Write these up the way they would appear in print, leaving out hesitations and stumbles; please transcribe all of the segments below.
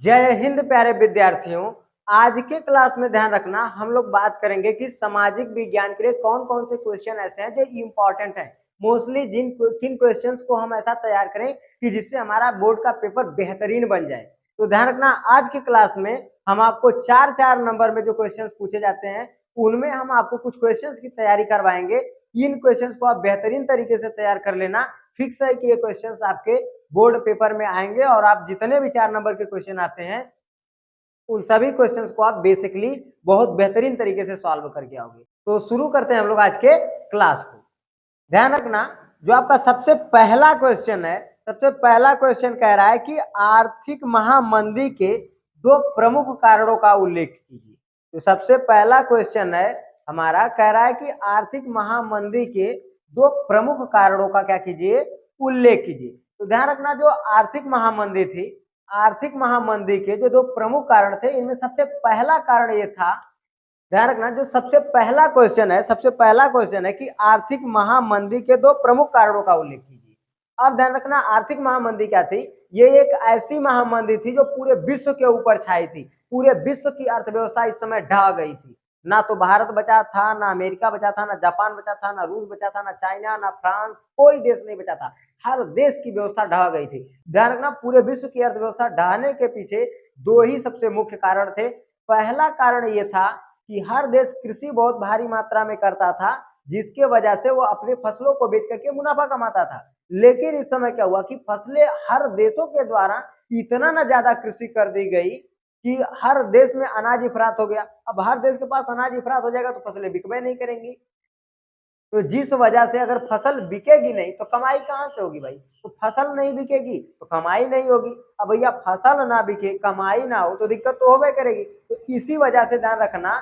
जय हिंद प्यारे विद्यार्थियों। आज के क्लास में ध्यान रखना, हम लोग बात करेंगे कि सामाजिक विज्ञान के लिए कौन कौन से क्वेश्चन ऐसे हैं जो इम्पोर्टेंट हैं। मोस्टली किन क्वेश्चंस को हम ऐसा तैयार करें कि जिससे हमारा बोर्ड का पेपर बेहतरीन बन जाए। तो ध्यान रखना, आज की क्लास में हम आपको चार चार नंबर में जो क्वेश्चन पूछे जाते हैं उनमें हम आपको कुछ क्वेश्चन की तैयारी करवाएंगे। इन क्वेश्चन को आप बेहतरीन तरीके से तैयार कर लेना। फिक्स है कि ये क्वेश्चन आपके बोर्ड पेपर में आएंगे और आप जितने भी 4 नंबर के क्वेश्चन आते हैं उन सभी क्वेश्चंस को आप बेसिकली बहुत बेहतरीन तरीके से सॉल्व करके आओगे। तो शुरू करते हैं हम लोग आज के क्लास को। ध्यान रखना, जो आपका सबसे पहला क्वेश्चन है, सबसे पहला क्वेश्चन कह रहा है कि आर्थिक महामंदी के 2 प्रमुख कारणों का उल्लेख कीजिए। तो सबसे पहला क्वेश्चन है हमारा, कह रहा है कि आर्थिक महामंदी के 2 प्रमुख कारणों का क्या कीजिए, उल्लेख कीजिए। तो ध्यान रखना, जो आर्थिक महामंदी थी, आर्थिक महामंदी के जो 2 प्रमुख कारण थे, इनमें सबसे पहला कारण ये था, ध्यान रखना, जो सबसे पहला क्वेश्चन है, सबसे पहला क्वेश्चन है कि आर्थिक महामंदी के 2 प्रमुख कारणों का उल्लेख कीजिए। अब ध्यान रखना, आर्थिक महामंदी क्या थी? ये एक ऐसी महामंदी थी जो पूरे विश्व के ऊपर छाई थी। पूरे विश्व की अर्थव्यवस्था इस समय ढह गई थी। ना तो भारत बचा था, ना अमेरिका बचा था, ना जापान बचा था, ना रूस बचा था, ना चाइना, ना फ्रांस, कोई देश नहीं बचा था। हर देश की व्यवस्था ढह गई थी। ध्यान रखना, पूरे विश्व की अर्थव्यवस्था ढहने के पीछे 2 ही सबसे मुख्य कारण थे। पहला कारण ये था कि हर देश कृषि बहुत भारी मात्रा में करता था, जिसके वजह से वो अपने फसलों को बेच करके मुनाफा कमाता था। लेकिन इस समय क्या हुआ कि फसलें हर देशों के द्वारा इतना ना ज्यादा कृषि कर दी गई कि हर देश में अनाज इफरात हो गया। अब हर देश के पास अनाज इफरात हो जाएगा तो फसलें बिकवे नहीं करेंगी। तो जिस वजह से अगर फसल बिकेगी नहीं तो कमाई कहाँ से होगी भाई? तो फसल नहीं बिकेगी तो कमाई नहीं होगी। अब भैया फसल ना बिके, कमाई ना हो तो दिक्कत तो होबे करेगी। तो इसी वजह से ध्यान रखना,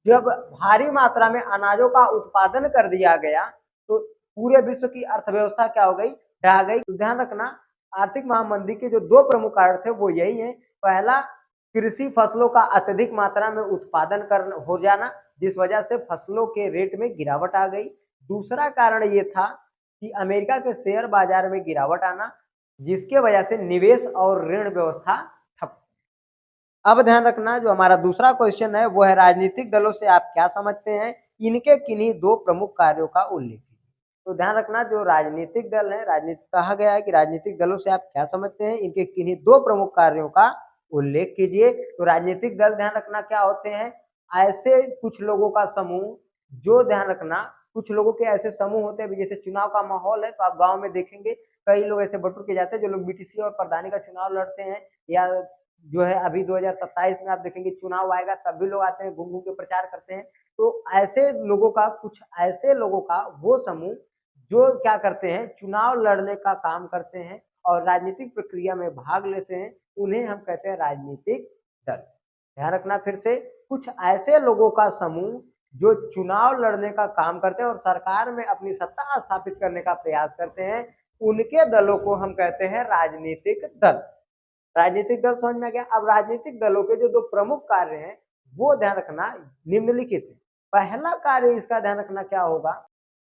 जब भारी मात्रा में अनाजों का उत्पादन कर दिया गया तो पूरे विश्व की अर्थव्यवस्था क्या हो गई, ढह गई। तो ध्यान रखना, आर्थिक महामंदी के जो 2 प्रमुख कारण थे वो यही है। पहला, कृषि फसलों का अत्यधिक मात्रा में उत्पादन कर हो जाना, जिस वजह से फसलों के रेट में गिरावट आ गई। दूसरा कारण ये था कि अमेरिका के शेयर बाजार में गिरावट आना, जिसके वजह से निवेश और ऋण व्यवस्था ठप। अब ध्यान रखना, जो हमारा दूसरा क्वेश्चन है वो है राजनीतिक दलों से आप क्या समझते हैं, इनके किन्हीं 2 प्रमुख कार्यों का उल्लेख कीजिए। तो ध्यान रखना, जो राजनीतिक दल है, राजनीतिक कहा गया है कि राजनीतिक दलों से आप क्या समझते हैं, इनके किन्हीं 2 प्रमुख कार्यों का उल्लेख कीजिए। तो राजनीतिक दल, ध्यान रखना, क्या होते हैं? ऐसे कुछ लोगों का समूह, जो ध्यान रखना, कुछ लोगों के ऐसे समूह होते हैं, जैसे चुनाव का माहौल है तो आप गांव में देखेंगे कई लोग ऐसे बटुर के जाते हैं जो लोग बीटीसी और प्रधानी का चुनाव लड़ते हैं, या जो है अभी 2027 में आप देखेंगे चुनाव आएगा तब भी लोग आते हैं, घूम घूम के प्रचार करते हैं। तो ऐसे लोगों का, कुछ ऐसे लोगों का वो समूह जो क्या करते हैं, चुनाव लड़ने का काम करते हैं और राजनीतिक प्रक्रिया में भाग लेते हैं, उन्हें हम कहते हैं राजनीतिक दल। ध्यान रखना फिर से, कुछ ऐसे लोगों का समूह जो चुनाव लड़ने का काम करते हैं और सरकार में अपनी सत्ता स्थापित करने का प्रयास करते हैं, उनके दलों को हम कहते हैं राजनीतिक दल। राजनीतिक दल समझ में आ गया। अब राजनीतिक दलों के जो 2 प्रमुख कार्य हैं वो ध्यान रखना निम्नलिखित है। पहला कार्य इसका ध्यान रखना क्या होगा?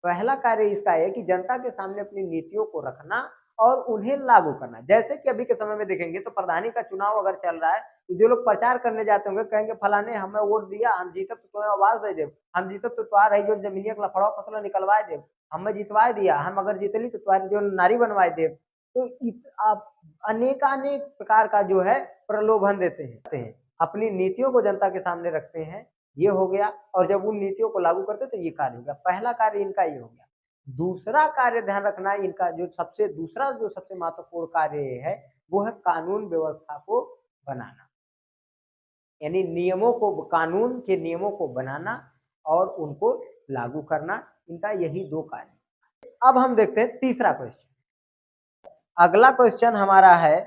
पहला कार्य इसका है कि जनता के सामने अपनी नीतियों को रखना और उन्हें लागू करना। जैसे कि अभी के समय में देखेंगे तो प्रधानी का चुनाव अगर चल रहा है तो जो लोग प्रचार करने जाते होंगे कहेंगे फलाने हमें वोट दिया, हम जीतब तो तुम्हें आवाज दे देव, हम जीतब तो तुम्हारा रही जो जमीनिया का लफड़ा फसल निकलवाए देव, हमें जितवाए दिया, हम अगर जीतली तो तुम्हारी जो नारी बनवाए देव। तो आप अनेकानेक प्रकार का जो है प्रलोभन देते हैं, अपनी नीतियों को जनता के सामने रखते हैं, ये हो गया। और जब उन नीतियों को लागू करते तो ये कार्य हो गया। पहला कार्य इनका ये हो गया। दूसरा कार्य ध्यान रखना, इनका जो सबसे महत्वपूर्ण कार्य है वो है कानून व्यवस्था को बनाना, यानी नियमों को, कानून के नियमों को बनाना और उनको लागू करना। इनका यही 2 कार्य। अब हम देखते हैं तीसरा क्वेश्चन। अगला क्वेश्चन हमारा है,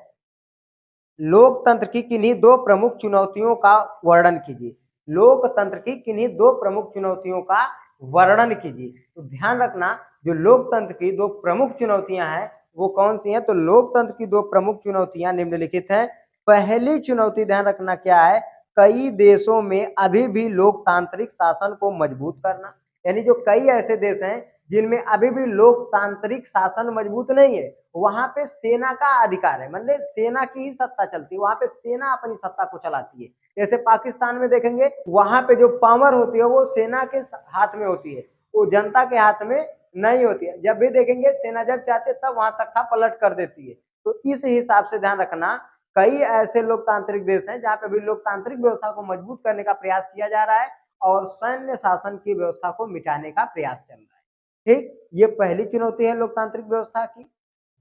लोकतंत्र की किन्हीं 2 प्रमुख चुनौतियों का वर्णन कीजिए। लोकतंत्र की किन्हीं 2 प्रमुख चुनौतियों का वर्णन कीजिए। तो ध्यान रखना, जो लोकतंत्र की 2 प्रमुख चुनौतियां हैं वो कौन सी हैं? तो लोकतंत्र की 2 प्रमुख चुनौतियां निम्नलिखित हैं। पहली चुनौती ध्यान रखना क्या है, कई देशों में अभी भी लोकतांत्रिक शासन को मजबूत करना। यानी जो कई ऐसे देश हैं जिनमें अभी भी लोकतांत्रिक शासन मजबूत नहीं है, वहां पे सेना का अधिकार है, मतलब सेना की ही सत्ता चलती है, वहां पे सेना अपनी सत्ता को चलाती है। जैसे पाकिस्तान में देखेंगे, वहां पे जो पावर होती है वो सेना के हाथ में होती है, वो जनता के हाथ में नहीं होती है। जब भी देखेंगे सेना जब चाहती है तब वहां तख्ता पलट कर देती है। तो इस हिसाब से ध्यान रखना, कई ऐसे लोकतांत्रिक देश हैं जहाँ पे भी लोकतांत्रिक व्यवस्था को मजबूत करने का प्रयास किया जा रहा है और सैन्य शासन की व्यवस्था को मिटाने का प्रयास चल रहा है। ठीक, ये पहली चुनौती है लोकतांत्रिक व्यवस्था की।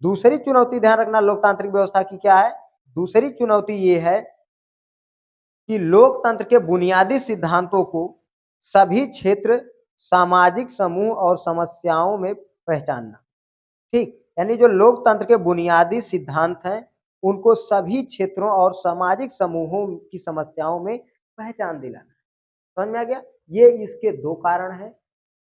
दूसरी चुनौती ध्यान रखना लोकतांत्रिक व्यवस्था की क्या है। दूसरी चुनौती ये है कि लोकतंत्र के बुनियादी सिद्धांतों को सभी क्षेत्र, सामाजिक समूह और समस्याओं में पहचानना। ठीक, यानी जो लोकतंत्र के बुनियादी सिद्धांत हैं उनको सभी क्षेत्रों और सामाजिक समूहों की समस्याओं में पहचान दिलाना। समझ में आ गया। ये इसके दो कारण हैं।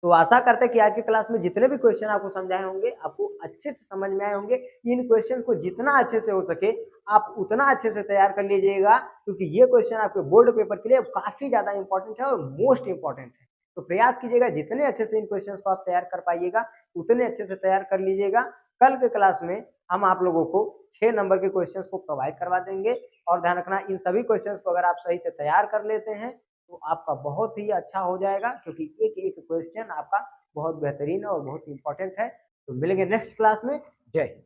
तो आशा करते हैं कि आज की क्लास में जितने भी क्वेश्चन आपको समझाए होंगे आपको अच्छे से समझ में आए होंगे। इन क्वेश्चन को जितना अच्छे से हो सके आप उतना अच्छे से तैयार कर लीजिएगा, क्योंकि ये क्वेश्चन आपके बोर्ड पेपर के लिए काफी ज्यादा इंपॉर्टेंट है और मोस्ट इंपॉर्टेंट है। तो प्रयास कीजिएगा जितने अच्छे से इन क्वेश्चन को आप तैयार कर पाइएगा उतने अच्छे से तैयार कर लीजिएगा। कल के क्लास में हम आप लोगों को 6 नंबर के क्वेश्चन को प्रोवाइड करवा देंगे और ध्यान रखना इन सभी क्वेश्चन को अगर आप सही से तैयार कर लेते हैं तो आपका बहुत ही अच्छा हो जाएगा, क्योंकि एक एक क्वेश्चन आपका बहुत बेहतरीन और बहुत इंपॉर्टेंट है। तो मिलेंगे नेक्स्ट क्लास में। जय हिंद।